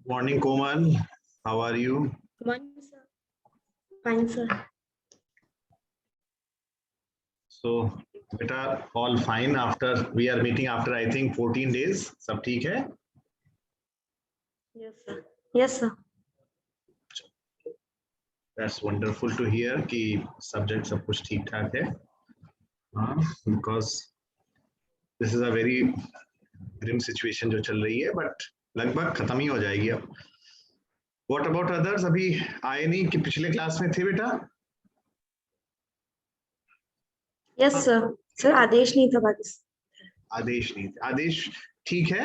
Morning, Komal. How are you? Morning, sir. Fine, sir. So, beta, all fine after we are meeting after I think 14 days. सब ठीक है? Yes, sir. Yes, sir. That's wonderful to hear कि subject सब कुछ ठीक ठाक है. Because this is a very grim situation जो चल रही है, but लगभग खत्म ही हो जाएगी अब. What about others? अभी आए नहीं कि पिछले क्लास में थे बेटा? Yes, sir. Sir, आदेश नहीं था बाकी. आदेश नहीं. आदेश ठीक है?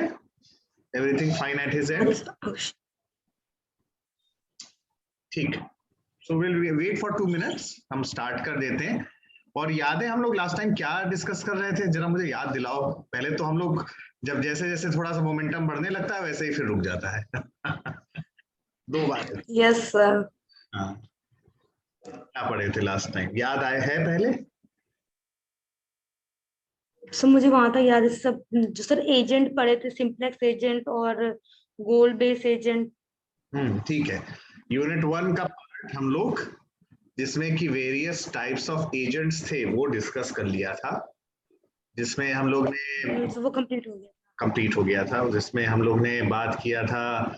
Everything fine at his end? ठीक. So we'll wait for 2 minutes. हम start कर देते हैं. और याद है हम लोग लास्ट टाइम क्या डिस्कस कर रहे थे? जरा मुझे याद दिलाओ. पहले तो हम लोग जब जैसे जैसे थोड़ा सा मोमेंटम बढ़ने लगता है वैसे ही फिर रुक जाता है. दो बार. Yes, sir. हाँ. क्या पढ़े थे लास्ट टाइम? याद आए है पहले? सर मुझे वहां तक याद है सब जो सर एजेंट पढ़े थे, सिंप्लेक्स एजेंट और गोल बेस एजेंट. ठीक है. यूनिट 1 का पार्ट हम लोग जिसमें कि वेरियस टाइप्स ऑफ एजेंट्स थे वो डिस्कस कर लिया था, जिसमें हम लोग ने वो कंप्लीट हो गया था. जिसमें हम लोग ने बात किया था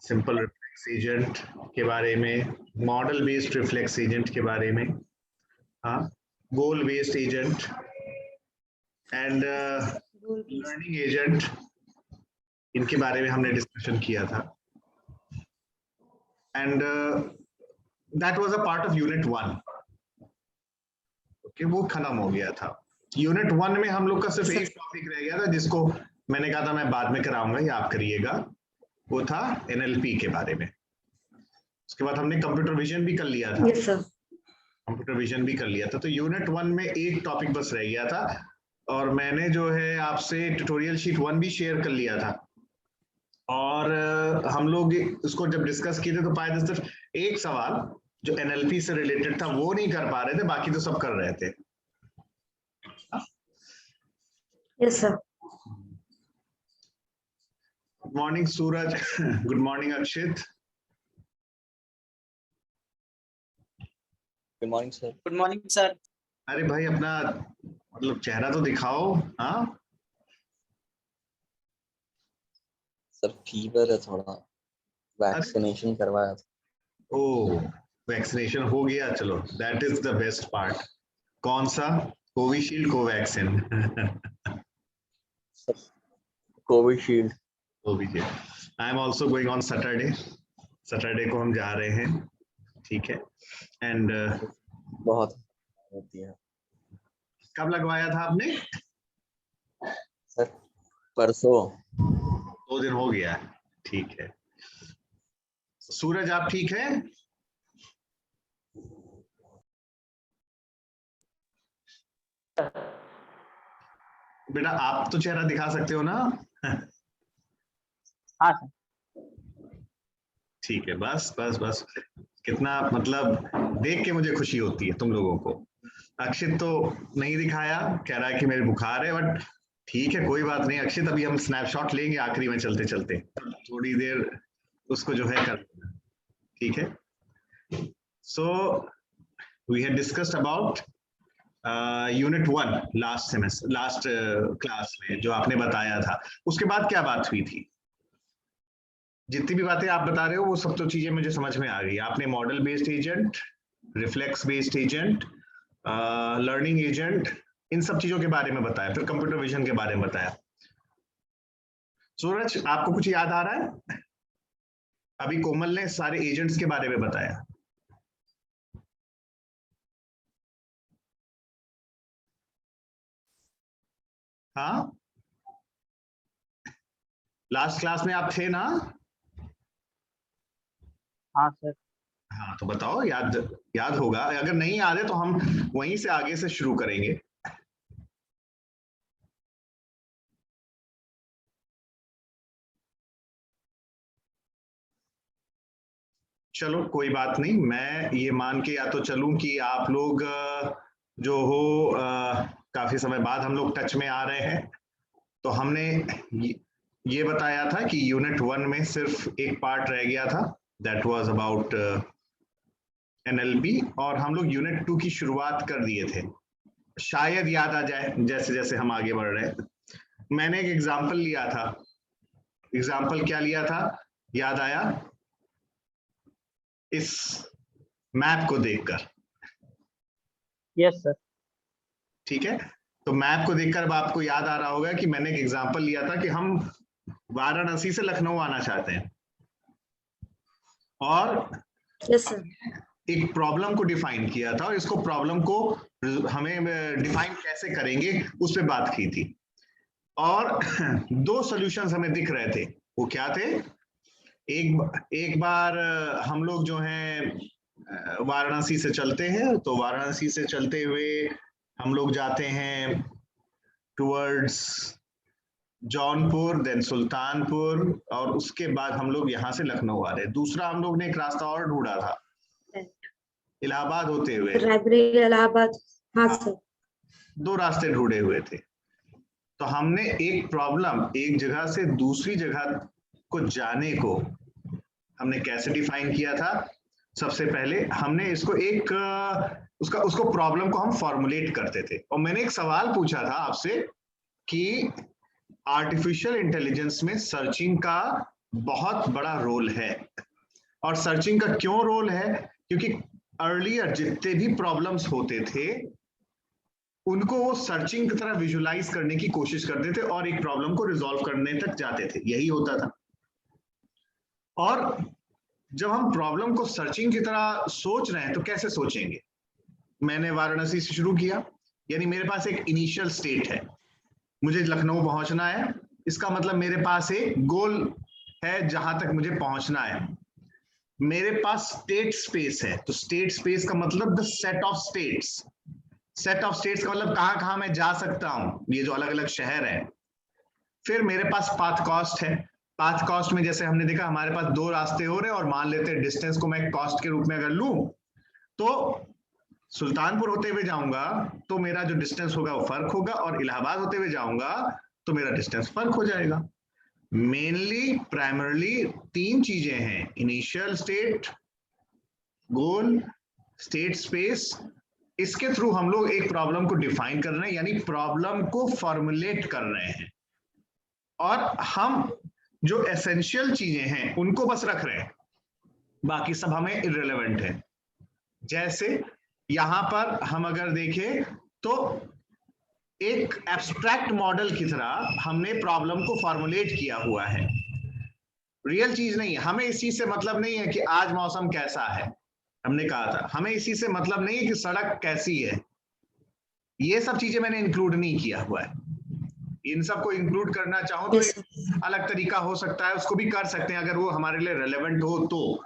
सिंपल रिफ्लेक्स एजेंट के बारे में, मॉडल बेस्ड रिफ्लेक्स एजेंट के बारे में, हाँ, गोल based agent and learning agent, इनके बारे में हमने डिस्कशन किया था. And that was a part of unit 1. Okay, वो खत्म हो गया था. यूनिट 1 में हम लोग का सिर्फ एक टॉपिक रह गया था जिसको मैंने कहा था मैं बाद में कराऊंगा या आप करिएगा. वो था NLP के बारे में. उसके बाद हमने कंप्यूटर विजन भी कर लिया था. Yes, sir. कंप्यूटर विजन भी कर लिया था. तो यूनिट 1 में एक टॉपिक बस रह गया था और मैंने जो है आपसे ट्यूटोरियल शीट 1 भी शेयर कर लिया था. और हम लोग इसको जब डिस्कस किए थे तो पाए थे सिर्फ एक सवाल जो NLP से रिलेटेड था वो नहीं कर पा रहे थे, बाकी तो सब कर रहे थे. Yes, sir. Good morning Suraj. Good morning Akshit. Good morning sir. Good morning sir. अरे भाई अपना मतलब चेहरा तो दिखाओ. हाँ सर फीवर है थोड़ा, वैक्सीनेशन करवाया था. ओ वैक्सीनेशन हो गया, चलो that is the best part. कौन सा? Covishield, Covaxin? Covishield. Covishield. I am also going on Saturday को हम जा रहे हैं. ठीक है. एंड बहुत होती है. कब लगवाया था आपने? सर परसों. 2 दिन हो गया. ठीक है. सूरज आप ठीक है? बेटा आप तो चेहरा दिखा सकते हो ना? हाँ सर. ठीक है. बस बस बस कितना मतलब देख के मुझे खुशी होती है तुम लोगों को. अक्षित तो नहीं दिखाया, कह रहा है कि मेरे बुखार है, बट ठीक है कोई बात नहीं. अक्षित अभी हम स्नैपशॉट लेंगे आखिरी में चलते चलते, थोड़ी देर उसको जो है कर. ठीक है. So we had discussed about unit 1 last class में जो आपने बताया था. उसके बाद क्या बात हुई थी? जितनी भी बातें आप बता रहे हो वो सब तो चीजें मुझे समझ में आ गई. आपने model based agent, reflex based agent, learning agent, इन सब चीजों के बारे में बताया. फिर कंप्यूटर विजन के बारे में बताया. सूरज आपको कुछ याद आ रहा है? अभी कोमल ने सारे एजेंट्स के बारे में बताया. हाँ लास्ट क्लास में आप थे ना? हाँ सर. हाँ तो बताओ, याद होगा. अगर नहीं याद है तो हम वहीं से आगे से शुरू करेंगे. चलो कोई बात नहीं. मैं ये मान के या तो चलूं कि आप लोग जो हो काफी समय बाद हम लोग टच में आ रहे हैं. तो हमने ये बताया था कि यूनिट 1 में सिर्फ एक पार्ट रह गया था, दैट वाज अबाउट एनएलपी, और हम लोग यूनिट 2 की शुरुआत कर दिए थे। शायद याद आ जाए जैसे जैसे हम आगे बढ़ रहे हैं। मैंने एक एग्जाम्पल लिया था। एग्जाम्पल क्या लिया था, याद आया? इस मैप को देखकर। Yes sir. ठीक है, तो मैप को देखकर अब आपको याद आ रहा होगा कि मैंने एक एग्जाम्पल लिया था कि हम वाराणसी से लखनऊ आना चाहते हैं और यस सर। एक प्रॉब्लम को डिफाइन किया था, और इसको प्रॉब्लम को हमें डिफाइन कैसे करेंगे उस पर बात की थी। और दो सॉल्यूशंस हमें दिख रहे थे। वो क्या थे? एक बार हम लोग जो हैं वाराणसी से चलते हैं, तो वाराणसी से चलते हुए हम लोग जाते हैं टुवर्ड्स जौनपुर, देन सुल्तानपुर, और उसके बाद हम लोग यहाँ से लखनऊ आ रहे हैं। दूसरा हम लोग ने एक रास्ता और ढूंढा था इलाहाबाद होते हुए। रायबरेली इलाहाबाद। हाँ सर। दो रास्ते ढूंढे हुए थे। तो हमने एक प्रॉब्लम एक जगह से दूसरी जगह को जाने को हमने कैसे डिफाइन किया था? सबसे पहले हमने इसको एक उसको प्रॉब्लम को हम फॉर्मुलेट करते थे, और मैंने एक सवाल पूछा था आपसे कि आर्टिफिशियल इंटेलिजेंस में सर्चिंग का बहुत बड़ा रोल है। और सर्चिंग का क्यों रोल है? क्योंकि अर्लियर जितने भी प्रॉब्लम्स होते थे उनको वो सर्चिंग की तरह विजुलाइज करने की कोशिश करते थे और एक प्रॉब्लम को रिजॉल्व करने तक जाते थे, यही होता था। और जब हम प्रॉब्लम को सर्चिंग की तरह सोच रहे हैं तो कैसे सोचेंगे? मैंने वाराणसी से शुरू किया, यानी मेरे पास एक इनिशियल स्टेट है, मुझे लखनऊ पहुंचना है। इसका मतलब मेरे पास एक गोल है जहां तक मुझे पहुंचना है। मेरे पास स्टेट स्पेस है, तो स्टेट स्पेस का मतलब the set of states. Set of states का मतलब कहां कहां मैं जा सकता हूं, ये जो अलग अलग शहर है। फिर मेरे पास पाथ कॉस्ट है। पाथ कॉस्ट में जैसे हमने देखा हमारे पास दो रास्ते हो रहे हैं, और मान लेते हैं डिस्टेंस को मैं कॉस्ट के रूप में अगर लूं तो सुल्तानपुर होते हुए जाऊंगा तो मेरा जो डिस्टेंस होगा वो फर्क होगा, और इलाहाबाद होते हुए जाऊंगा तो मेरा डिस्टेंस फर्क हो जाएगा। मेनली प्राइमरली तीन चीजें हैं: इनिशियल स्टेट, गोल, स्टेट स्पेस। इसके थ्रू हम लोग एक प्रॉब्लम को डिफाइन कर रहे हैं, यानी प्रॉब्लम को फॉर्मुलेट कर रहे हैं, और हम जो एसेंशियल चीजें हैं उनको बस रख रहे हैं, बाकी सब हमें इररिलेवेंट है। जैसे यहां पर हम अगर देखें तो एक एब्स्ट्रैक्ट मॉडल की तरह हमने प्रॉब्लम को फॉर्मुलेट किया हुआ है, रियल चीज नहीं है। हमें इस चीज से मतलब नहीं है कि आज मौसम कैसा है, हमने कहा था हमें इसी से मतलब नहीं है कि सड़क कैसी है। ये सब चीजें मैंने इंक्लूड नहीं किया हुआ है। इन सबको इंक्लूड करना चाहो तो एक अलग तरीका हो सकता है, उसको भी कर सकते हैं अगर वो हमारे लिए रेलेवेंट हो तो।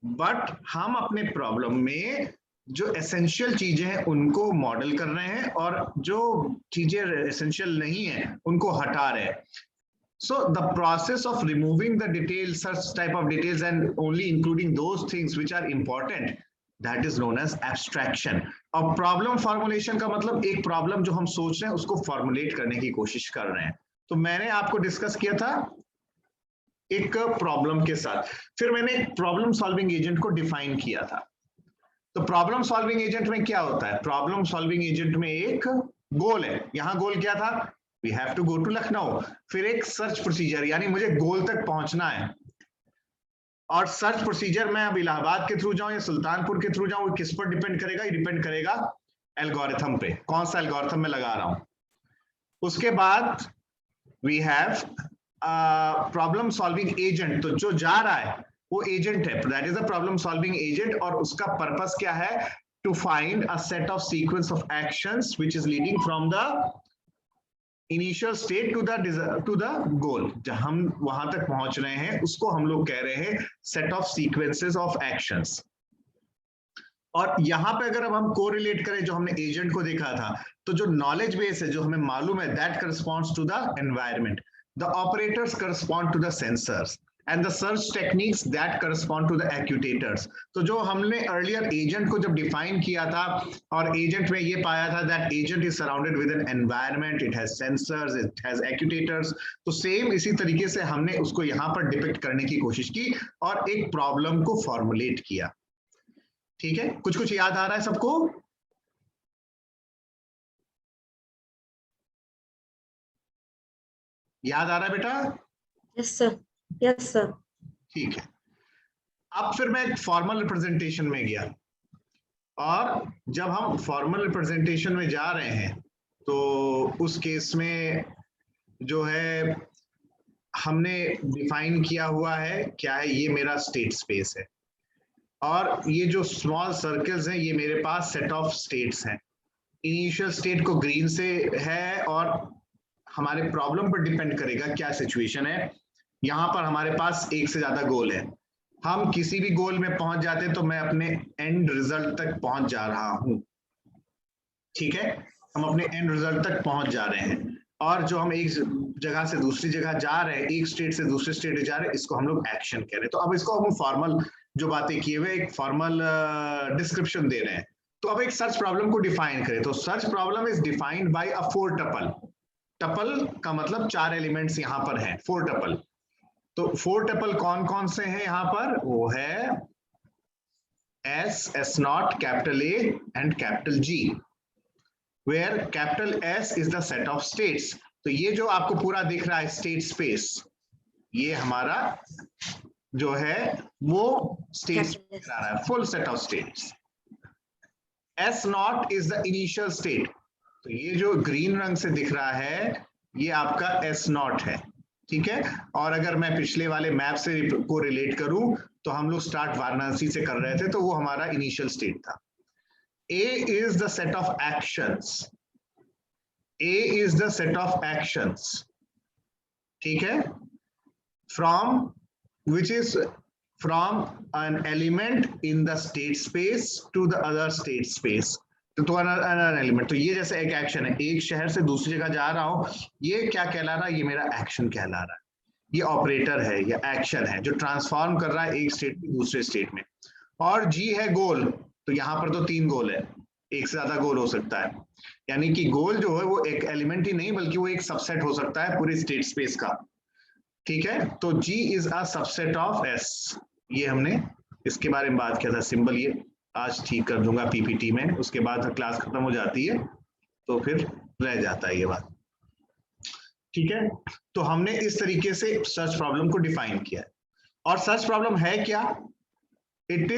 बट हम अपने प्रॉब्लम में जो एसेंशियल चीजें हैं उनको मॉडल कर रहे हैं, और जो चीजें एसेंशियल नहीं है उनको हटा रहे हैं। So the process of removing the details, such type of details, and only including those things which are important, that is known as abstraction. और प्रॉब्लम फॉर्मुलेशन का मतलब एक प्रॉब्लम जो हम सोच रहे हैं उसको फॉर्मुलेट करने की कोशिश कर रहे हैं। तो मैंने आपको डिस्कस किया था एक प्रॉब्लम के साथ, फिर मैंने एक प्रॉब्लम सॉल्विंग एजेंट को डिफाइन किया था। तो प्रॉब्लम सॉल्विंग एजेंट में क्या होता है? प्रॉब्लम सॉल्विंग एजेंट में एक गोल है। यहां गोल क्या था? We have to go to Lucknow. फिर एक सर्च प्रोसीजर, यानी मुझे गोल तक पहुंचना है, और सर्च प्रोसीजर मैं अब इलाहाबाद के थ्रू जाऊं या सुल्तानपुर के थ्रू जाऊं, किस पर डिपेंड करेगा? ये डिपेंड करेगा एल्गोरिथम पे, कौन सा एल्गोरिथम मैं लगा रहा हूं। उसके बाद we have problem solving agent. तो जो जा रहा है वो एजेंट है, that is a problem solving agent, और उसका पर्पस क्या है? To find a set of sequence of actions which is leading from the initial state to the goal. जब हम वहां तक पहुंच रहे हैं उसको हम लोग कह रहे हैं set of sequences of actions. और यहां पे अगर अब हम कोरिलेट करें, जो हमने एजेंट को देखा था, तो जो नॉलेज बेस है, जो हमें मालूम है, that corresponds to the environment, the operators correspond to the sensors, and the search techniques that correspond to the actuators. तो जो हमने earlier agent को जब define किया था और agent में ये पाया था that agent is surrounded with an environment, it has sensors, it has actuators, तो same इसी तरीके से हमने उसको यहाँ पर depict करने की कोशिश की और एक problem को formulate किया. ठीक है, कुछ कुछ याद आ रहा है सबको? याद आ रहा है बेटा? Yes sir, yes sir. ठीक है. अब फिर मैं फॉर्मल रिप्रेजेंटेशन में गया और जब हम फॉर्मल रिप्रेजेंटेशन में जा रहे हैं तो उस केस में जो है हमने डिफाइन किया हुआ है क्या है, ये मेरा स्टेट स्पेस है और ये जो स्मॉल सर्कल्स हैं ये मेरे पास सेट ऑफ स्टेट्स हैं. इनिशियल स्टेट को ग्रीन से है और हमारे प्रॉब्लम पर डिपेंड करेगा क्या सिचुएशन है. यहाँ पर हमारे पास एक से ज्यादा गोल है, हम किसी भी गोल में पहुंच जाते तो मैं अपने एंड रिजल्ट तक पहुंच जा रहा हूं. ठीक है, हम अपने एंड रिजल्ट तक पहुंच जा रहे हैं और जो हम एक जगह से दूसरी जगह जा रहे हैं, एक स्टेट से दूसरे स्टेट जा रहे हैं, इसको हम लोग एक्शन कह रहे हैं. तो अब इसको हम फॉर्मल जो बातें किए हुए एक फॉर्मल डिस्क्रिप्शन दे रहे हैं. तो अब एक सर्च प्रॉब्लम को डिफाइन करें तो search problem is defined by a 4 tuple. Tuple का मतलब 4 एलिमेंट्स यहाँ पर हैं, 4 टपल. तो 4 टपल कौन कौन से हैं यहाँ पर? वो है S, S0, capital A and capital G, where capital S is the set of states. तो ये जो आपको पूरा दिख रहा है स्टेट स्पेस, ये हमारा जो है वो स्टेट्स दिख रहा है, full set of states. S0 is the initial state. तो ये जो ग्रीन रंग से दिख रहा है ये आपका S0 है. ठीक है, और अगर मैं पिछले वाले मैप से को रिलेट करूं तो हम लोग स्टार्ट वाराणसी से कर रहे थे तो वो हमारा इनिशियल स्टेट था. A is the set of actions. A is the set of actions. ठीक है, from which is from an element in the state space to the other state space. तो another element. तो ये जैसे एक action है, एक शहर से दूसरी जगह जा रहा हूं, ये क्या कहला रहा है? ये मेरा एक्शन कहला रहा है. ये ऑपरेटर है, ये एक्शन है जो ट्रांसफॉर्म कर रहा है एक स्टेट से दूसरे स्टेट में. और G है गोल. तो यहाँ पर तो 3 गोल है, एक से ज्यादा गोल हो सकता है. यानी कि गोल जो है वो एक एलिमेंट ही नहीं बल्कि वो एक सबसेट हो सकता है पूरे स्टेट स्पेस का. ठीक है, तो G is a subset of S. ये हमने इसके बारे में बात किया था. सिंबल ये आज ठीक कर दूंगा पीपीटी में, उसके बाद क्लास खत्म हो जाती है तो फिर रह जाता है ये बात. ठीक है, तो हमने इस तरीके से सर्च प्रॉब्लम को डिफाइन किया है. और सर्च प्रॉब्लम है क्या? It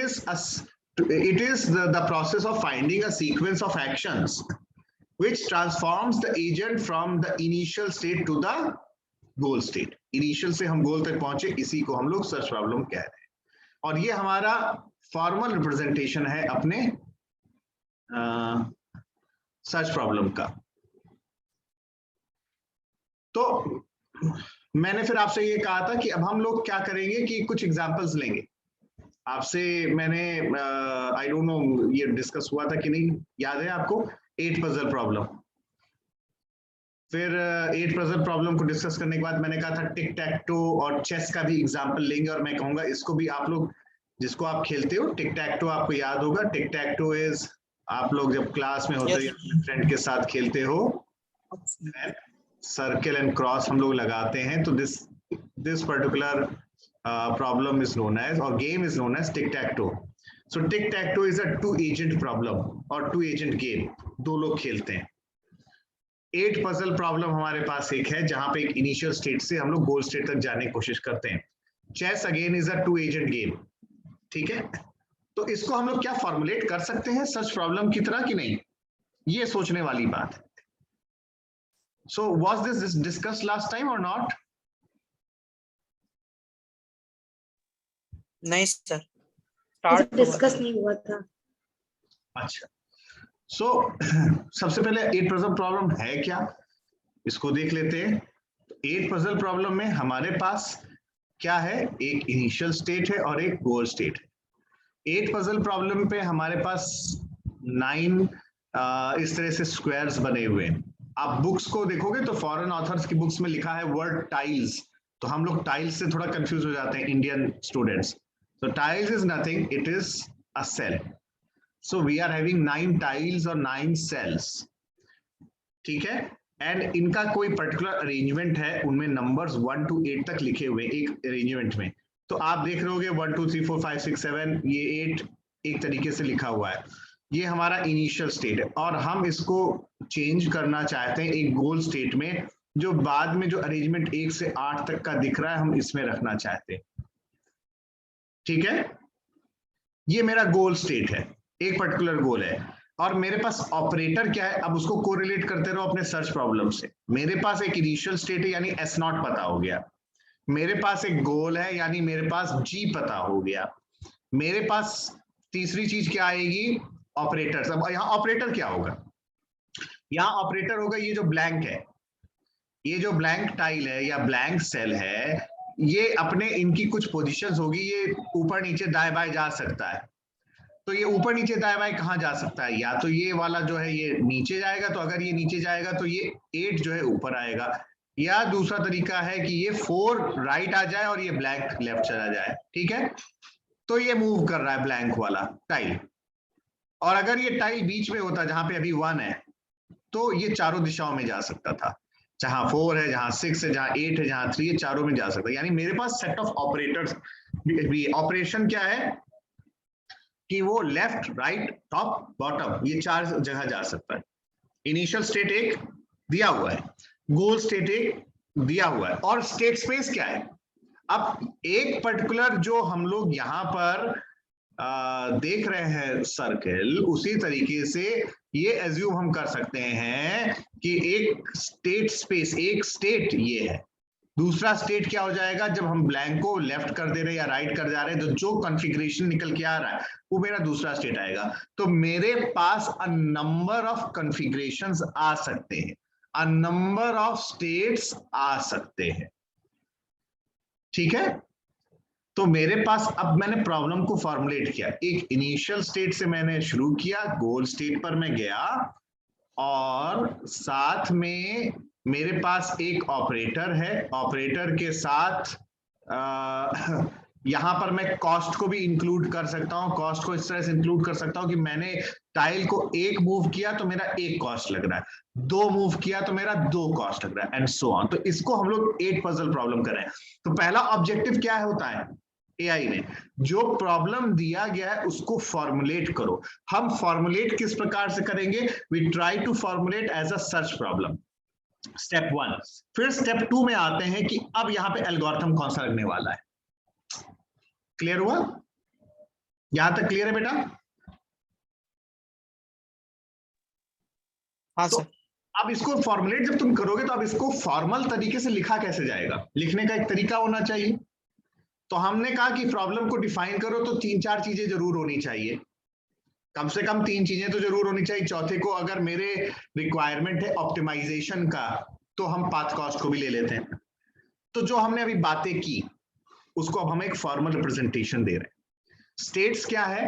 is the process of finding a sequence of actions which transforms the agent from the initial state to the goal state. Initial से हम गोल तक पहुंचे, इसी को हम लोग सर्च प्रॉब्लम कह रहे हैं. और ये हमारा फॉर्मल रिप्रेजेंटेशन है अपने सर्च प्रॉब्लम का. तो मैंने फिर आपसे ये कहा था कि अब हम लोग क्या करेंगे कि कुछ एग्जांपल्स लेंगे. आपसे मैंने आई डोंट नो ये डिस्कस हुआ था कि नहीं, याद है आपको? 8 पजल प्रॉब्लम. फिर 8 पजल प्रॉब्लम को डिस्कस करने के बाद मैंने कहा था टिक टैक टो और चेस का भी एग्जांपल लेंगे और मैं कहूंगा इसको भी आप लोग जिसको आप खेलते हो टिक टैक टो आपको याद होगा. टिक टैक टो इज आप लोग जब क्लास में होते हो या अपने फ्रेंड के साथ खेलते हो, सर्कल एंड क्रॉस हम लोग लगाते हैं. तो this particular problem is known as or game is known as tic-tac-toe. So tic-tac-toe is a 2 agent problem or 2 agent game. 2 लोग खेलते हैं. 8 पजल प्रॉब्लम हमारे पास एक है जहां पे एक इनिशियल स्टेट से हम लोग गोल स्टेट तक जाने की कोशिश करते हैं. Chess again is a 2 agent game. ठीक है, तो इसको हम लोग क्या फॉर्मुलेट कर सकते हैं सर्च प्रॉब्लम की तरह कि नहीं, ये सोचने वाली बात है. So was this discussed last time or not? नहीं सर, डिस्कस नहीं हुआ था. अच्छा, सो सबसे पहले 8 पजल प्रॉब्लम है क्या, इसको देख लेते हैं. 8 पजल प्रॉब्लम में हमारे पास क्या है? एक इनिशियल स्टेट है और एक गोल स्टेट है. 8 पजल प्रॉब्लम पे हमारे पास 9 इस तरह से स्क्वायर्स बने हुए हैं. आप बुक्स को देखोगे तो फॉरेन ऑथर्स की बुक्स में लिखा है वर्ड टाइल्स, तो हम लोग टाइल्स से थोड़ा कंफ्यूज हो जाते हैं इंडियन स्टूडेंट्स। तो tiles is nothing, it is a cell. So we are having 9 tiles और 9 सेल्स, ठीक है। एंड इनका कोई पर्टिकुलर अरेंजमेंट है, उनमें नंबर्स 1 to 8 तक लिखे हुए एक अरेंजमेंट में। तो आप देख रहे होगे 1 2 3 4 5 6 7, ये 8 एक तरीके से लिखा हुआ है। ये हमारा इनिशियल स्टेट है और हम इसको चेंज करना चाहते हैं एक गोल स्टेट में, जो बाद में जो अरेंजमेंट 1 से 8 तक का दिख रहा है हम इसमें रखना चाहते हैं, ठीक है। ये मेरा गोल स्टेट है, एक पर्टिकुलर गोल है। और मेरे पास ऑपरेटर क्या है, अब उसको कोरिलेट करते रहो अपने सर्च प्रॉब्लम से। मेरे पास एक इनिशियल स्टेट है यानी S नॉट पता हो गया, मेरे पास एक गोल है यानी मेरे पास G पता हो गया, मेरे पास तीसरी चीज क्या आएगी, ऑपरेटर्स। अब यहाँ ऑपरेटर क्या होगा, यहाँ ऑपरेटर होगा ये जो ब्लैंक है, ये जो ब्लैंक टाइल है या ब्लैंक सेल है, ये अपने इनकी कुछ पोजीशंस होगी, ये ऊपर नीचे दाएं बाएं जा सकता है। तो ये ऊपर नीचे दाएं बाएं कहाँ जा सकता है, या तो ये वाला जो है ये नीचे जाएगा, तो अगर ये नीचे जाएगा तो ये 8 जो है ऊपर आएगा, या दूसरा तरीका है कि ये 4 राइट आ जाए और ये ब्लैंक लेफ्ट चला जाए, ठीक है। तो ये मूव कर रहा है ब्लैंक वाला टाइल, और अगर ये टाइल बीच में होता जहां पे अभी 1 है, तो ये चारों दिशाओं में जा सकता था, जहां 4 है, जहां 6 है, जहां 8 है, जहां 3 है, चारों में जा सकता है। यानी मेरे पास सेट ऑफ ऑपरेटर्स भी, ऑपरेशन क्या है कि वो लेफ्ट राइट टॉप बॉटम ये 4 जगह जा सकता है। इनिशियल स्टेट एक दिया हुआ है, गोल स्टेट एक दिया हुआ है, और स्टेट स्पेस क्या है। अब एक पर्टिकुलर जो हम लोग यहाँ पर देख रहे हैं सर्कल, उसी तरीके से ये एज्यूम हम कर सकते हैं कि एक स्टेट स्पेस, एक स्टेट ये है, दूसरा स्टेट क्या हो जाएगा, जब हम ब्लैंक को लेफ्ट कर दे रहे हैं या राइट कर जा रहे हैं, तो जो कॉन्फ़िगरेशन निकल के आ रहा है वो मेरा दूसरा स्टेट आएगा। तो मेरे पास अ नंबर ऑफ कॉन्फ़िगरेशंस आ सकते हैं, अ नंबर ऑफ स्टेट्स आ सकते हैं, ठीक है। तो मेरे पास, अब मैंने प्रॉब्लम को फॉर्मुलेट किया, एक इनिशियल स्टेट से मैंने शुरू किया, गोल स्टेट पर मैं गया, और साथ में मेरे पास एक ऑपरेटर है, ऑपरेटर के साथ यहां पर मैं कॉस्ट को भी इंक्लूड कर सकता हूं। कॉस्ट को इस तरह से इंक्लूड कर सकता हूं कि मैंने टाइल को 1 मूव किया तो मेरा 1 कॉस्ट लग रहा है, 2 मूव किया तो मेरा 2 कॉस्ट लग रहा है, एंड सो ऑन। तो इसको हम लोग 8 पजल प्रॉब्लम कर रहे हैं। तो पहला ऑब्जेक्टिव क्या होता है एआई में, जो प्रॉब्लम दिया गया है उसको फॉर्मुलेट करो। हम फॉर्मुलेट किस प्रकार से करेंगे, we try to formulate as a search problem, step 1। फिर स्टेप 2 में आते हैं कि अब यहां पे एल्गोरिथम कौन सा लगने वाला है। क्लियर हुआ, यहां तक क्लियर है बेटा? हाँ तो सर। अब इसको फॉर्मुलेट जब तुम करोगे तो अब इसको फॉर्मल तरीके से लिखा कैसे जाएगा, लिखने का एक तरीका होना चाहिए। तो हमने कहा कि प्रॉब्लम को डिफाइन करो तो 3-4 चीजें जरूर होनी चाहिए, कम से कम 3 चीजें तो जरूर होनी चाहिए। चौथे को अगर मेरे रिक्वायरमेंट है ऑप्टिमाइजेशन का, तो हम पाथ कॉस्ट को भी ले लेते हैं। तो जो हमने अभी बातें की उसको अब हम एक फॉर्मल रिप्रेजेंटेशन दे रहे हैं। स्टेट्स क्या है,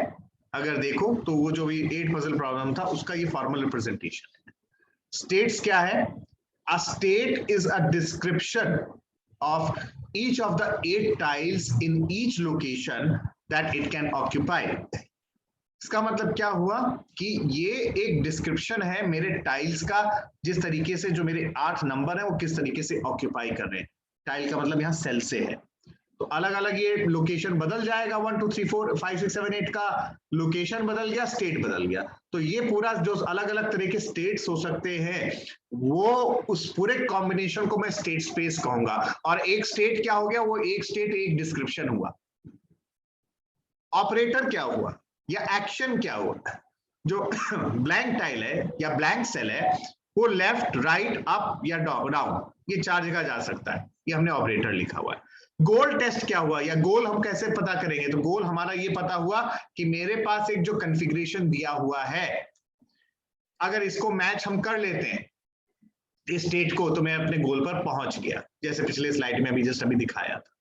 अगर देखो तो वो जो भी 8 पजल प्रॉब्लम था उसका ये फॉर्मल रिप्रेजेंटेशन है। स्टेट्स क्या है, a state is a description of each of the 8 tiles in each location that it can occupy। इसका मतलब क्या हुआ कि ये एक डिस्क्रिप्शन है मेरे टाइल्स का, जिस तरीके से जो मेरे 8 नंबर है वो किस तरीके से ऑक्यूपाई कर रहे हैं। टाइल का मतलब यहाँ सेल से है, तो अलग अलग ये लोकेशन बदल जाएगा, 1 2 3 4 5 6 7 8 का लोकेशन बदल गया, स्टेट बदल गया। तो ये पूरा जो अलग अलग तरह के स्टेट्स हो सकते हैं, वो उस पूरे कॉम्बिनेशन को मैं स्टेट स्पेस कहूंगा। और एक स्टेट क्या हो गया, वो एक स्टेट एक डिस्क्रिप्शन हुआ। ऑपरेटर क्या हुआ या एक्शन क्या हुआ, जो ब्लैंक टाइल है या ब्लैंक सेल है वो लेफ्ट राइट अप या डाउन ये 4 जगह जा सकता है, ये हमने ऑपरेटर लिखा हुआ है। गोल टेस्ट क्या हुआ, या गोल हम कैसे पता करेंगे, तो गोल हमारा ये पता हुआ कि मेरे पास एक जो कॉन्फ़िगरेशन दिया हुआ है, अगर इसको मैच हम कर लेते हैं इस स्टेट को, तो मैं अपने गोल पर पहुंच गया, जैसे पिछले स्लाइड में अभी जस्ट अभी दिखाया था।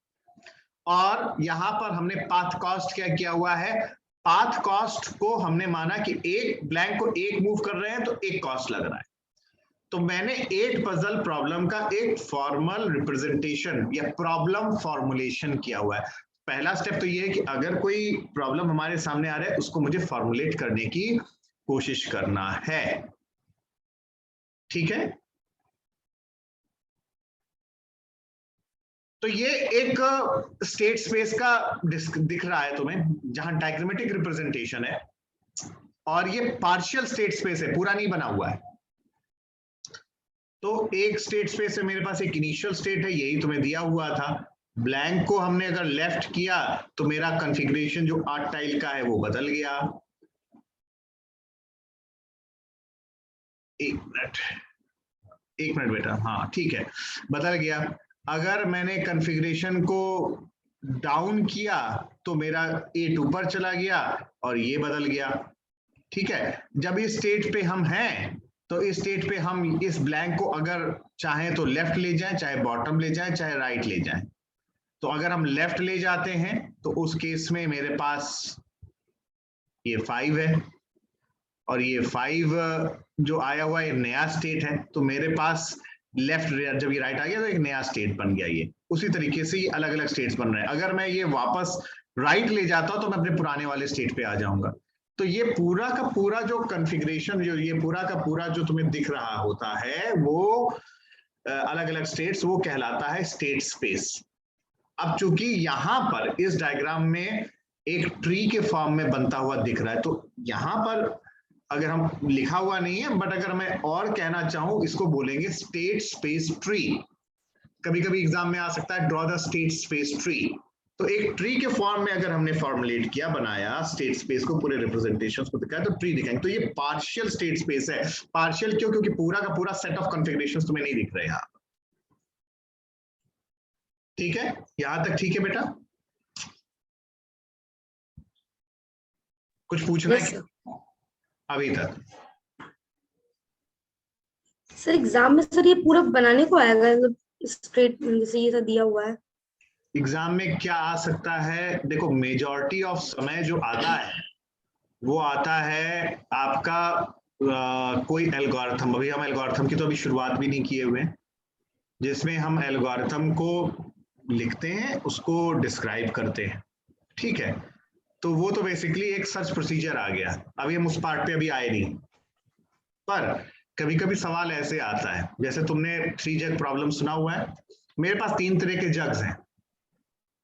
और यहां पर हमने पाथ कॉस्ट क्या किया हुआ है, पाथ कॉस्ट को हमने माना कि एक ब्लैंक को 1 मूव कर रहे हैं तो 1 कॉस्ट लग रहा है। तो मैंने 8 पजल प्रॉब्लम का एक फॉर्मल रिप्रेजेंटेशन या प्रॉब्लम फॉर्मुलेशन किया हुआ है। पहला स्टेप तो ये है कि अगर कोई प्रॉब्लम हमारे सामने आ रहा है उसको मुझे फॉर्मुलेट करने की कोशिश करना है, ठीक है। तो ये एक स्टेट स्पेस का दिख रहा है तुम्हें, जहां डायग्रामेटिक रिप्रेजेंटेशन है, और ये पार्शियल स्टेट स्पेस है, पूरा नहीं बना हुआ है। तो एक स्टेट स्पेस है मेरे पास, एक इनिशियल स्टेट है, यही तुम्हें दिया हुआ था। ब्लैंक को हमने अगर लेफ्ट किया तो मेरा कॉन्फ़िगरेशन जो 8 टाइल का है वो बदल गया। एक मिनट बेटा, हाँ ठीक है, बदल गया। अगर मैंने कॉन्फ़िगरेशन को डाउन किया तो मेरा 8 ऊपर चला गया और ये बदल गया, ठीक है। जब इस स्टेट पे हम हैं तो इस स्टेट पे हम इस ब्लैंक को अगर चाहें तो लेफ्ट ले जाएं, चाहे बॉटम ले जाएं, चाहे राइट ले जाएं। तो अगर हम लेफ्ट ले जाते हैं तो उस केस में मेरे पास ये 5 है, और ये 5 जो आया हुआ है नया स्टेट है, तो मेरे पास लेफ्ट जब ये राइट आ गया तो एक नया स्टेट बन गया। ये उसी तरीके से ये अलग अलग स्टेट्स बन रहे हैं। अगर मैं ये वापस राइट ले जाता हूं तो मैं अपने पुराने वाले स्टेट पे आ जाऊंगा। तो ये पूरा का पूरा जो कॉन्फ़िगरेशन, जो ये पूरा का पूरा जो तुम्हें दिख रहा होता है वो अलग अलग स्टेट्स, वो कहलाता है स्टेट स्पेस। अब चूंकि यहां पर इस डायग्राम में एक ट्री के फॉर्म में बनता हुआ दिख रहा है, तो यहां पर अगर हम लिखा हुआ नहीं है, बट अगर मैं और कहना चाहूं इसको बोलेंगे स्टेट स्पेस ट्री। कभी कभी एग्जाम में आ सकता है draw the state space tree. तो एक ट्री के फॉर्म में अगर हमने फॉर्मुलेट किया, बनाया स्टेट स्पेस को, पूरे रिप्रेजेंटेशंस को दिखाया, तो ट्री दिखाएंगे। तो ये पार्शियल स्टेट स्पेस है। पार्शियल क्यों? क्योंकि पूरा का पूरा सेट ऑफ कॉन्फ़िगरेशंस तुम्हें नहीं दिख रहे यहाँ, ठीक है। यहां तक ठीक है बेटा? कुछ पूछना यस है सर। अभी तक? सर एग्जाम में सर ये पूरा बनाने को आएगा, मतलब स्ट्रेट जैसे ये सब दिया हुआ है। एग्जाम में क्या आ सकता है? देखो, मेजॉरिटी ऑफ समय जो आता है वो आता है आपका कोई एल्गोरिथम। अभी हम एल्गोरिथम की तो अभी शुरुआत भी नहीं किए हुए हैं, जिसमें हम एल्गोरिथम को लिखते हैं, उसको डिस्क्राइब करते हैं, ठीक है। तो वो तो बेसिकली एक सर्च प्रोसीजर आ गया। अभी हम उस पार्ट पे अभी आए नहीं। पर कभी कभी सवाल ऐसे आता है, जैसे तुमने 3 जग प्रॉब्लम सुना हुआ है। मेरे पास 3 तरह के जग्स हैं,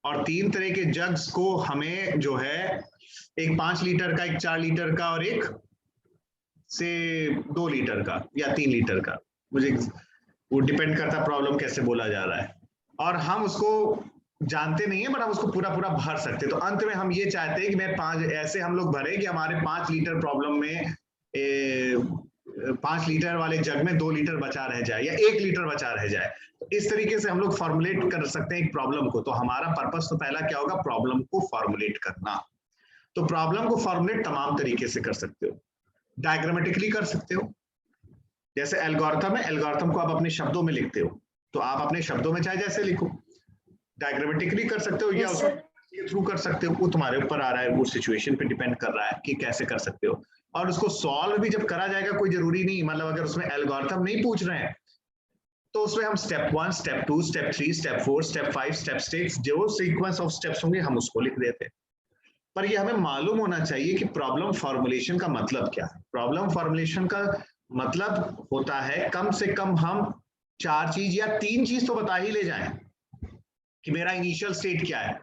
और 3 तरह के जग्स को हमें जो है, एक 5 लीटर का, एक 4 लीटर का, और एक से 2 लीटर का या 3 लीटर का, मुझे वो डिपेंड करता है प्रॉब्लम कैसे बोला जा रहा है। और हम उसको जानते नहीं है, बट हम उसको पूरा पूरा भर सकते हैं। तो अंत में हम ये चाहते हैं कि मैं 5 ऐसे हम लोग भरे कि हमारे 5 लीटर प्रॉब्लम में 5 लीटर वाले जग में 2 लीटर बचा रह जाए या 1 लीटर बचा रह जाए। तो इस तरीके से हम लोग फॉर्मुलेट कर सकते हैं एक प्रॉब्लम को। तो हमारा पर्पस तो पहला क्या होगा? प्रॉब्लम को फॉर्मुलेट करना। तो प्रॉब्लम को फॉर्मुलेट तमाम तरीके से कर सकते हो। डायग्रामेटिकली कर सकते हो, जैसे एल्गोरिथम है, एल्गोरिथम को आप अपने शब्दों में लिखते हो, तो आप अपने शब्दों में चाहे जैसे लिखो। डायग्रामेटिकली कर सकते हो या Yes, उसको sir. थ्रू कर सकते हो, वो तुम्हारे ऊपर आ रहा है, वो सिचुएशन पे डिपेंड कर रहा है कि कैसे कर सकते हो। और उसको सॉल्व भी जब करा जाएगा, कोई जरूरी नहीं, मतलब अगर उसमें एल्गोरिथम नहीं पूछ रहे हैं तो उसमें हम step 1, step 2, step 3, step 4, step 5, step 6, जो सीक्वेंस ऑफ स्टेप्स होंगे हम उसको लिख देते हैं। पर ये हमें मालूम होना चाहिए कि प्रॉब्लम फॉर्मुलेशन का मतलब क्या है। प्रॉब्लम फॉर्मुलेशन का मतलब होता है कम से कम हम 4 चीज या 3 चीज तो बता ही ले जाएं कि मेरा इनिशियल स्टेट क्या है,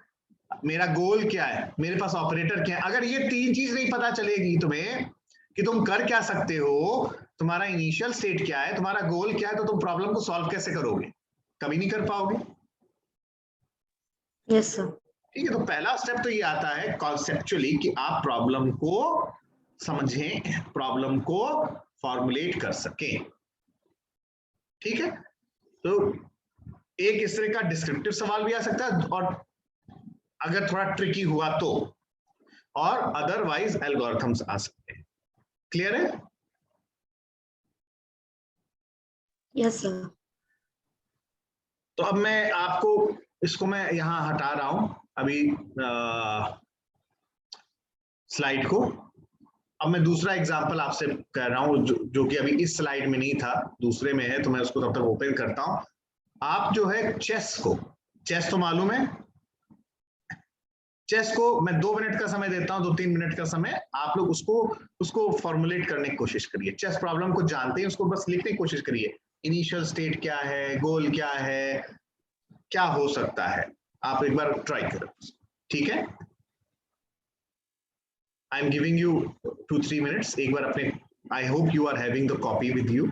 मेरा गोल क्या है, मेरे पास ऑपरेटर क्या है। अगर ये 3 चीज नहीं पता चलेगी तुम्हें कि तुम कर क्या सकते हो, तुम्हारा इनिशियल स्टेट क्या है, तुम्हारा गोल क्या है, तो तुम प्रॉब्लम को सॉल्व कैसे करोगे? कभी नहीं कर पाओगे। Yes sir. ठीक है। तो पहला स्टेप तो ये आता है कॉन्सेप्चुअली कि आप प्रॉब्लम को समझें, प्रॉब्लम को फॉर्मुलेट कर सकें, ठीक है। तो एक इस तरह का डिस्क्रिप्टिव सवाल भी आ सकता है, और अगर थोड़ा ट्रिकी हुआ तो, और अदरवाइज एल्गोरिथम्स आ सकते हैं। क्लियर है? Yes sir. तो अब मैं आपको इसको मैं यहां हटा रहा हूं अभी स्लाइड को। अब मैं दूसरा एग्जांपल आपसे कह रहा हूँ जो कि अभी इस स्लाइड में नहीं था, दूसरे में है, तो मैं उसको तब तक ओपन करता हूँ। आप जो है चेस तो मालूम है, चेस को मैं 2 मिनट का समय देता हूं, 2-3 मिनट का समय, आप लोग उसको फॉर्मुलेट करने की कोशिश करिए। चेस प्रॉब्लम को जानते हैं, उसको बस लिखने की कोशिश करिए। इनिशियल स्टेट क्या है, गोल क्या है, क्या हो सकता है, आप एक बार ट्राई करो, ठीक है। I am giving you 2-3 minutes. एक बार अपने, I hope you are having the copy with you.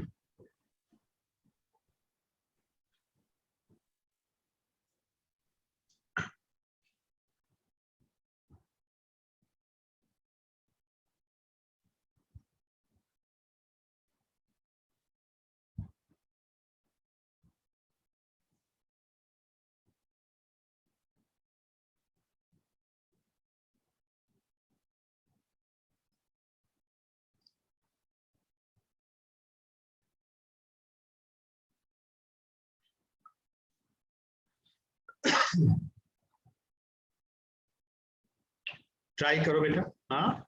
Try करो बेटा। हाँ,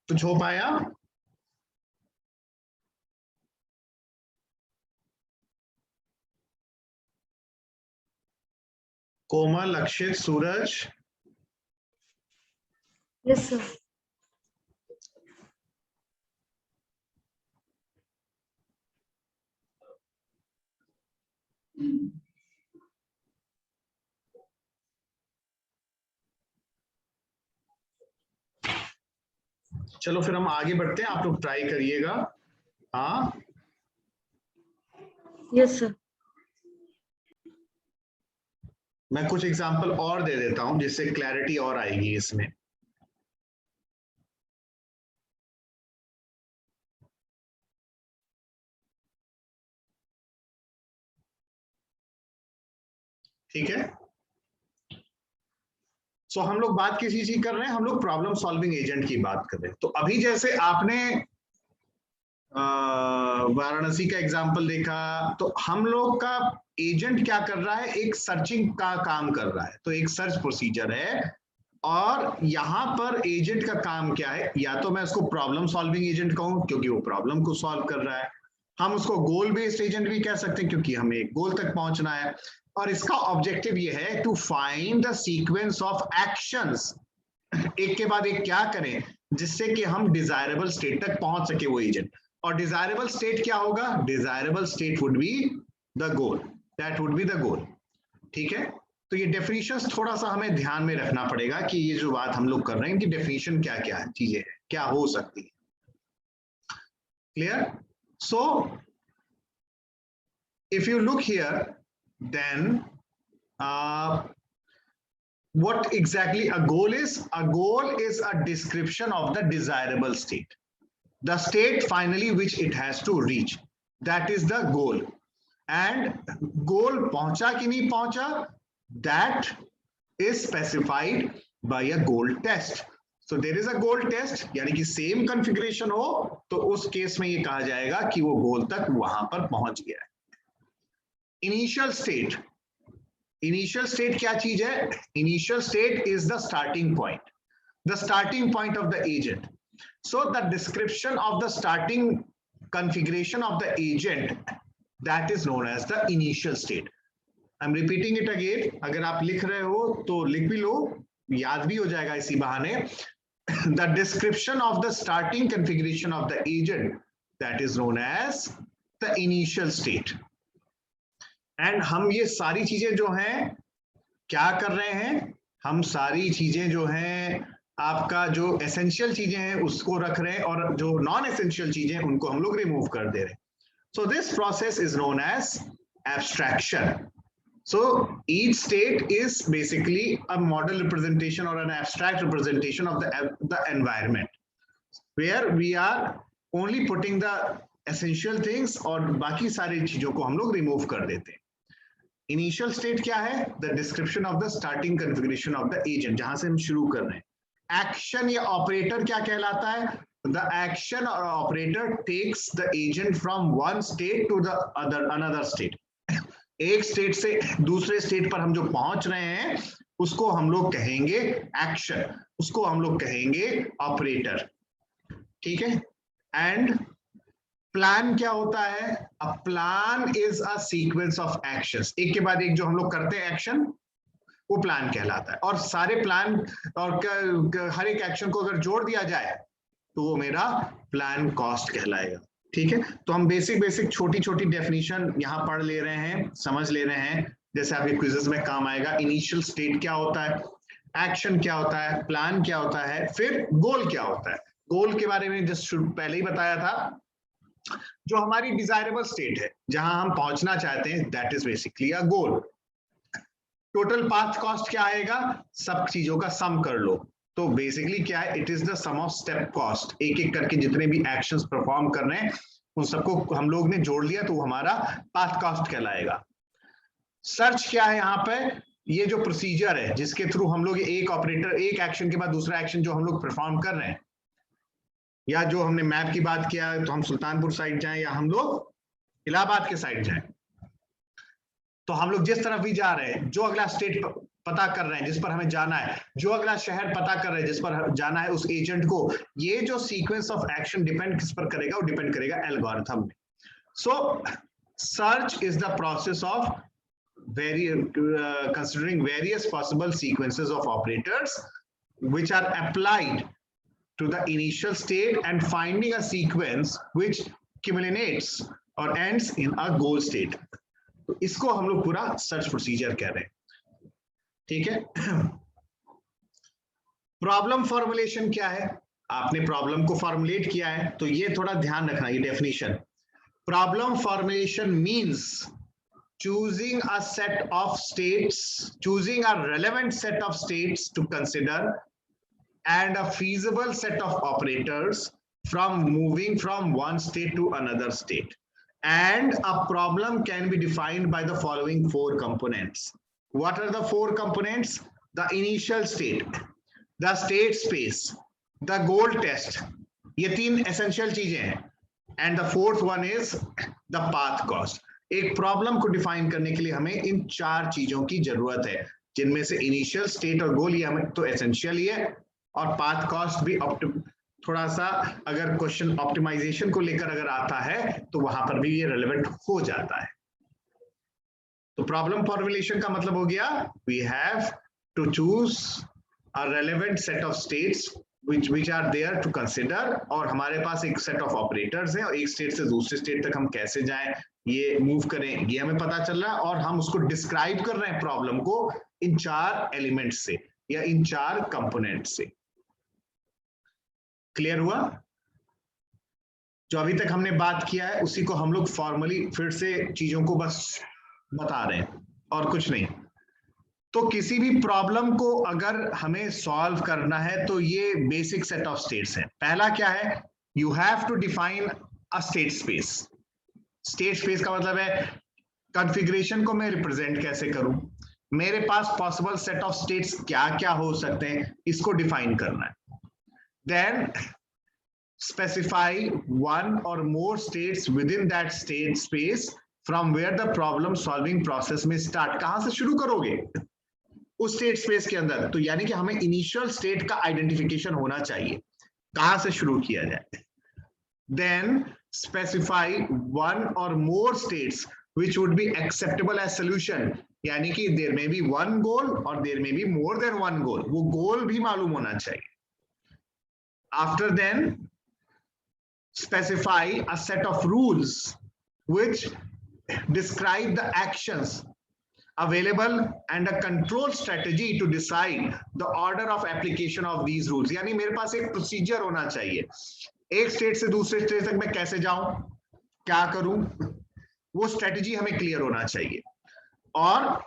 कुछ हो पाया? कोमल, अक्षित, सूरज? Yes sir. चलो फिर हम आगे बढ़ते हैं, आप लोग ट्राई करिएगा। हाँ, यस सर। मैं कुछ एग्जांपल और दे देता हूं जिससे क्लैरिटी और आएगी इसमें। ठीक है, सो हम लोग बात किसी चीज कर रहे हैं, हम लोग प्रॉब्लम सॉल्विंग एजेंट की बात कर रहे हैं। तो अभी जैसे आपने वाराणसी का एग्जाम्पल देखा, तो हम लोग का एजेंट क्या कर रहा है, एक सर्चिंग का काम कर रहा है, तो एक सर्च प्रोसीजर है। और यहाँ पर एजेंट का काम क्या है, या तो मैं उसको प्रॉब्लम सॉल्विंग एजेंट कहूँ क्योंकि वो प्रॉब्लम को सॉल्व कर रहा है, हम उसको गोल बेस्ड एजेंट भी कह सकते हैं क्योंकि हमें एक गोल तक पहुंचना है। और इसका ऑब्जेक्टिव ये है to find the sequence of actions, एक के बाद एक क्या करें जिससे कि हम डिजायरेबल स्टेट तक पहुंच सके वो एजेंट। और डिजायरेबल स्टेट क्या होगा, desirable state would be the goal, that would be the goal. ठीक है, तो ये डेफिनेशंस थोड़ा सा हमें ध्यान में रखना पड़ेगा कि ये जो बात हम लोग कर रहे हैं कि डेफिनेशन क्या क्या है, चीजें क्या हो सकती है। Clear? So if you look here then what exactly a goal is? A goal is a description of the desirable state, the state finally which it has to reach, that is the goal. And goal पहुंचा कि नहीं पहुंचा, that is specified by a goal test. So there is a goal test, यानी कि same configuration हो तो उस case में ये कहा जाएगा कि वो गोल तक वहां पर पहुंच गया है। इनिशियल स्टेट, इनिशियल स्टेट क्या चीज है, initial state is the starting point, the starting point of the agent. So the description of the starting configuration of the agent, that is known as the initial state. I'm repeating it again, अगर आप लिख रहे हो तो लिख भी लो, याद भी हो जाएगा इसी बहाने। The description of the starting configuration of the agent, that is known as the initial state. And हम ये सारी चीजें जो हैं क्या कर रहे हैं, हम सारी चीजें जो हैं आपका जो एसेंशियल चीजें हैं उसको रख रहे हैं और जो नॉन एसेंशियल चीजें उनको हम लोग रिमूव कर दे रहे हैं। So this process is known as abstraction. So each state is basically a model representation और an abstract representation of the environment where we are only putting the essential things और बाकी सारी चीजों को हम लोग रिमूव कर देते हैं। इनिशियल स्टेट क्या है, the description of the starting configuration of the agent, जहां से हम शुरू कर रहे हैं। एक्शन या ऑपरेटर क्या कहलाता है, द एक्शन और operator takes the agent from one state to the other another state. एक स्टेट से दूसरे स्टेट पर हम जो पहुंच रहे हैं उसको हम लोग कहेंगे एक्शन, उसको हम लोग कहेंगे ऑपरेटर। ठीक है, एंड प्लान क्या होता है, a plan is a sequence of actions, एक के बाद एक जो हम लोग करते हैं एक्शन वो प्लान कहलाता है। और सारे प्लान और हर एक एक्शन को अगर जोड़ दिया जाए तो वो मेरा प्लान कॉस्ट कहलाएगा। ठीक है, तो हम बेसिक छोटी छोटी डेफिनेशन यहाँ पढ़ ले रहे हैं, समझ ले रहे हैं, जैसे आपके क्विजेस में काम आएगा। इनिशियल स्टेट क्या होता है, एक्शन क्या होता है, प्लान क्या होता है, फिर गोल क्या होता है। गोल के बारे में जस्ट पहले ही बताया था, जो हमारी डिजायरेबल स्टेट है जहां हम पहुंचना चाहते हैं, that is basically a goal. Total path cost क्या आएगा, सब चीजों का सम कर लो, तो बेसिकली क्या है, it is the sum of step cost. एक एक करके जितने भी एक्शंस परफॉर्म कर रहे हैं उन सबको हम लोग ने जोड़ लिया तो वो हमारा पाथ कॉस्ट कहलाएगा। सर्च क्या है, यहाँ पे ये जो प्रोसीजर है जिसके थ्रू हम लोग एक ऑपरेटर, एक एक्शन के बाद दूसरा एक्शन जो हम लोग परफॉर्म कर रहे हैं, या जो हमने मैप की बात किया तो हम सुल्तानपुर साइड जाएं या हम लोग इलाहाबाद के साइड जाएं, तो हम लोग जिस तरफ भी जा रहे हैं, जो अगला स्टेट पता कर रहे हैं जिस पर हमें जाना है, जो अगला शहर पता कर रहे हैं जिस पर जाना है उस एजेंट को, ये जो सीक्वेंस ऑफ एक्शन डिपेंड किस पर करेगा, वो डिपेंड करेगा एल्गोरिथम में। सो search is the process of considering various possible sequences of operators which are applied to the initial state and finding a sequence which culminates or ends in a goal state. तो इसको हम लोग पूरा search procedure कह रहे हैं। ठीक है, प्रॉब्लम फॉर्मुलेशन क्या है, आपने प्रॉब्लम को फॉर्मुलेट किया है तो ये थोड़ा ध्यान रखना, ये definition. Problem formulation means choosing a set of states, choosing a relevant set of states to consider and a feasible set of operators from moving from one state to another state. And a problem can be defined by the following four components. What are the four components? The initial state, the state space, the goal test. ये तीन essential चीजें हैं। And the fourth one is the path cost. एक problem को define करने के लिए हमें इन 4 चीजों की जरूरत है, जिनमें से इनिशियल स्टेट और गोल ये हमें तो एसेंशियल ही है, और पाथ कॉस्ट भी थोड़ा सा अगर क्वेश्चन ऑप्टिमाइजेशन को लेकर अगर आता है तो वहां पर भी ये रेलेवेंट हो जाता है। तो प्रॉब्लम फॉर्मुलेशन का मतलब हो गया we have to choose a relevant set of states which are there to consider, और हमारे पास एक सेट ऑफ ऑपरेटर्स है और एक स्टेट से दूसरे स्टेट तक हम कैसे जाएं, ये मूव करें, ये हमें पता चल रहा है, और हम उसको डिस्क्राइब कर रहे हैं प्रॉब्लम को इन 4 एलिमेंट्स से या इन 4 कंपोनेंट से। क्लियर हुआ? जो अभी तक हमने बात किया है उसी को हम लोग फॉर्मली फिर से चीजों को बस बता रहे हैं और कुछ नहीं। तो किसी भी प्रॉब्लम को अगर हमें सॉल्व करना है तो ये बेसिक सेट ऑफ स्टेट्स हैं। पहला क्या है, you have to define a state space. State space का मतलब है कॉन्फ़िगरेशन को मैं रिप्रेजेंट कैसे करूं, मेरे पास पॉसिबल सेट ऑफ स्टेट्स क्या क्या हो सकते हैं, इसको डिफाइन करना है। Then specify one or more states within that state space from where the problem solving process में स्टार्ट। कहां से शुरू करोगे? उस स्टेट स्पेस के अंदर। तो यानी कि हमें इनिशियल स्टेट का आइडेंटिफिकेशन होना चाहिए, कहां से शुरू किया जाए। Then specify one or more states which would be acceptable as solution, यानी कि there may B one goal और there may be more than one goal, वो गोल भी मालूम होना चाहिए। After then specify a set of rules which describe the actions available and a control strategy to decide the order of application of these rules। यानी मेरे पास एक procedure होना चाहिए, एक स्टेट से दूसरे स्टेट तक मैं कैसे जाऊं, क्या करूं, वो स्ट्रेटजी हमें क्लियर होना चाहिए। और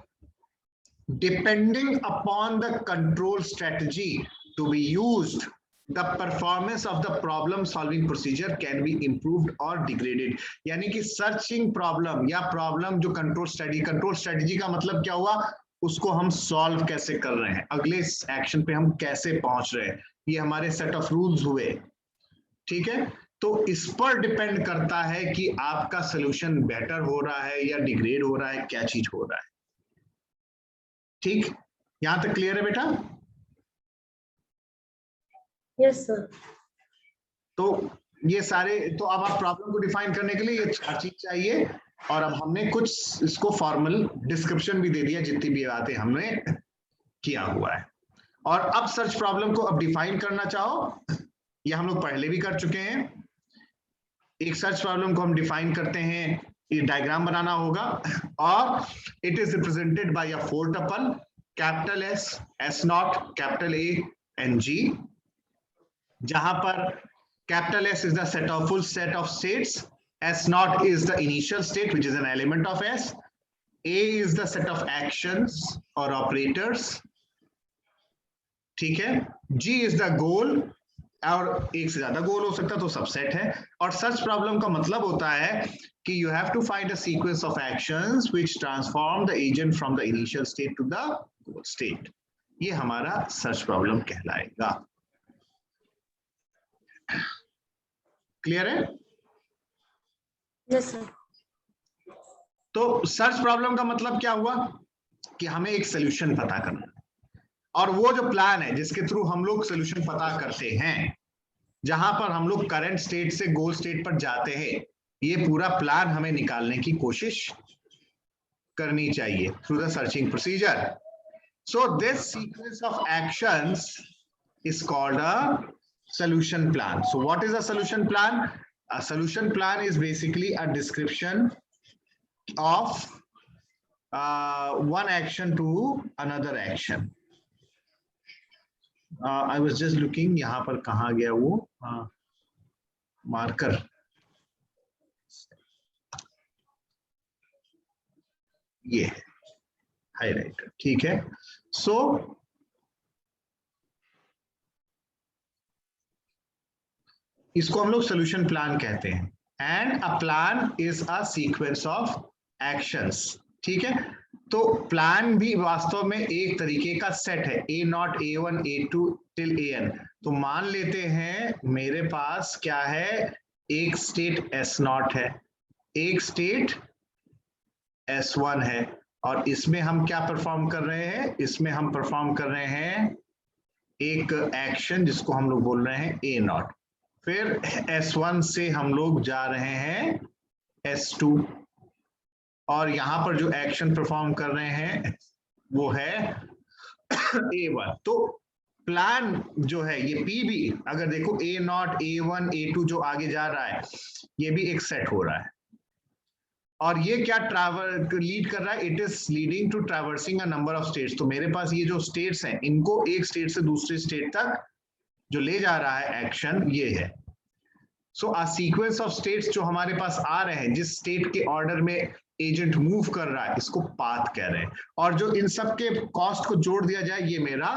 depending upon the control strategy to be used, the performance of the problem solving procedure can be improved or degraded। यानी कि सर्चिंग प्रॉब्लम या प्रॉब्लम जो कंट्रोल स्ट्रेटजी का मतलब क्या हुआ, उसको हम सॉल्व कैसे कर रहे हैं, अगले एक्शन पे हम कैसे पहुंच रहे हैं, ये हमारे सेट ऑफ रूल्स हुए। ठीक है, तो इस पर डिपेंड करता है कि आपका सोल्यूशन बेटर हो रहा है या डिग्रेड हो रहा है, क्या चीज हो रहा है। ठीक, यहां तक क्लियर है बेटा? Yes sir. तो ये सारे, तो अब आप प्रॉब्लम को डिफाइन करने के लिए ये 4 चीज चाहिए, और अब हमने कुछ इसको फॉर्मल डिस्क्रिप्शन भी दे दिया, जितनी भी बातें हमने किया हुआ है। और अब सर्च प्रॉब्लम को अब डिफाइन करना चाहो, ये हम लोग पहले भी कर चुके हैं। एक सर्च प्रॉब्लम को हम डिफाइन करते हैं, ये डायग्राम बनाना होगा, और it is represented by a 4 tuple, capital S, S naught, capital A and G, जहां पर capital S is the set of full set of states, S naught is the initial state which is an element of S, A is the set of actions और operators, ठीक है, जी is the goal, और एक से ज्यादा गोल हो सकता है तो सबसेट है। और सर्च प्रॉब्लम का मतलब होता है कि you have to find a sequence of actions which transform the agent from the initial state to the goal state. ये हमारा सर्च प्रॉब्लम कहलाएगा। क्लियर है? Yes sir. तो सर्च प्रॉब्लम का मतलब क्या हुआ कि हमें एक सोल्यूशन पता करना है, और वो जो प्लान है जिसके थ्रू हम लोग सोल्यूशन पता करते हैं, जहां पर हम लोग करंट स्टेट से गोल स्टेट पर जाते हैं, ये पूरा प्लान हमें निकालने की कोशिश करनी चाहिए through the searching procedure. So this sequence of actions is called a solution plan. So what is a solution plan? A solution plan is basically a description of one action to another action. I was just looking, यहाँ पर कहाँ गया वो marker, ये highlighter, ठीक है। सो इसको हम लोग सोल्यूशन प्लान कहते हैं, and a plan is a sequence of actions. ठीक है, तो प्लान भी वास्तव में एक तरीके का सेट है, ए not, A1, A2 till AN। तो मान लेते हैं मेरे पास क्या है, एक स्टेट S0 है, एक स्टेट S1 है, और इसमें हम क्या परफॉर्म कर रहे हैं? इसमें हम परफॉर्म कर रहे हैं एक एक्शन जिसको हम लोग बोल रहे हैं A0। फिर S1 से हम लोग जा रहे हैं S2, और यहां पर जो एक्शन परफॉर्म कर रहे हैं वो है A1। तो प्लान जो है ये P भी, अगर देखो A0, A1, A2 जो आगे जा रहा है, ये भी एक सेट हो रहा है, और ये क्या लीड कर रहा है? It is leading to traversing a number of states. तो मेरे पास ये जो स्टेट्स हैं, इनको एक स्टेट से दूसरे स्टेट तक जो ले जा रहा है एक्शन, ये है। सो अ सीक्वेंस ऑफ स्टेट्स जो हमारे पास आ रहे हैं, जिस स्टेट के ऑर्डर में एजेंट मूव कर रहा है, इसको पाथ कह रहे हैं, और जो इन सब के कॉस्ट को जोड़ दिया जाए, ये मेरा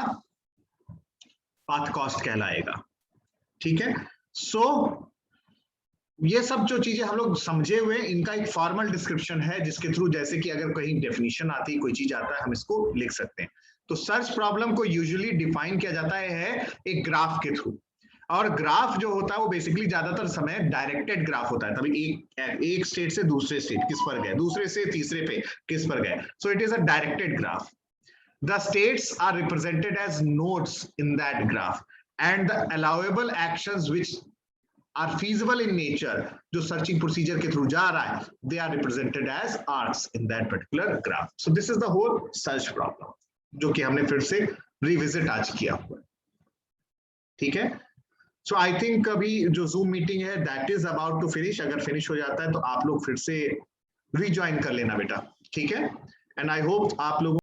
पाथ कॉस्ट कहलाएगा। ठीक है, सो ये सब जो चीजें हम लोग समझे हुए, इनका एक फॉर्मल डिस्क्रिप्शन है, जिसके थ्रू जैसे कि अगर कहीं डेफिनेशन आती है, कोई चीज आता है, हम इसको लिख सकते हैं। तो सर्च प्रॉब्लम को यूजुअली डिफाइन किया जाता है एक ग्राफ के थ्रू, और ग्राफ जो होता है वो बेसिकली ज्यादातर समय डायरेक्टेड ग्राफ होता है। तभी एक स्टेट से दूसरे स्टेट किस पर गए, दूसरे से तीसरे पे किस पर गए, so it is a directed graph. The states are represented as nodes in that graph, and the allowable actions which are feasible in nature, जो सर्चिंग प्रोसीजर के थ्रू जा रहा है, they are represented as arcs in that particular graph. So this is the whole search problem, जो कि हमने फिर से रिविजिट आज किया हुआ है। ठीक है, सो आई थिंक अभी जो जूम मीटिंग है that is about to finish. अगर फिनिश हो जाता है तो आप लोग फिर से रिज्वाइन कर लेना बेटा, ठीक है, एंड आई होप आप लोगों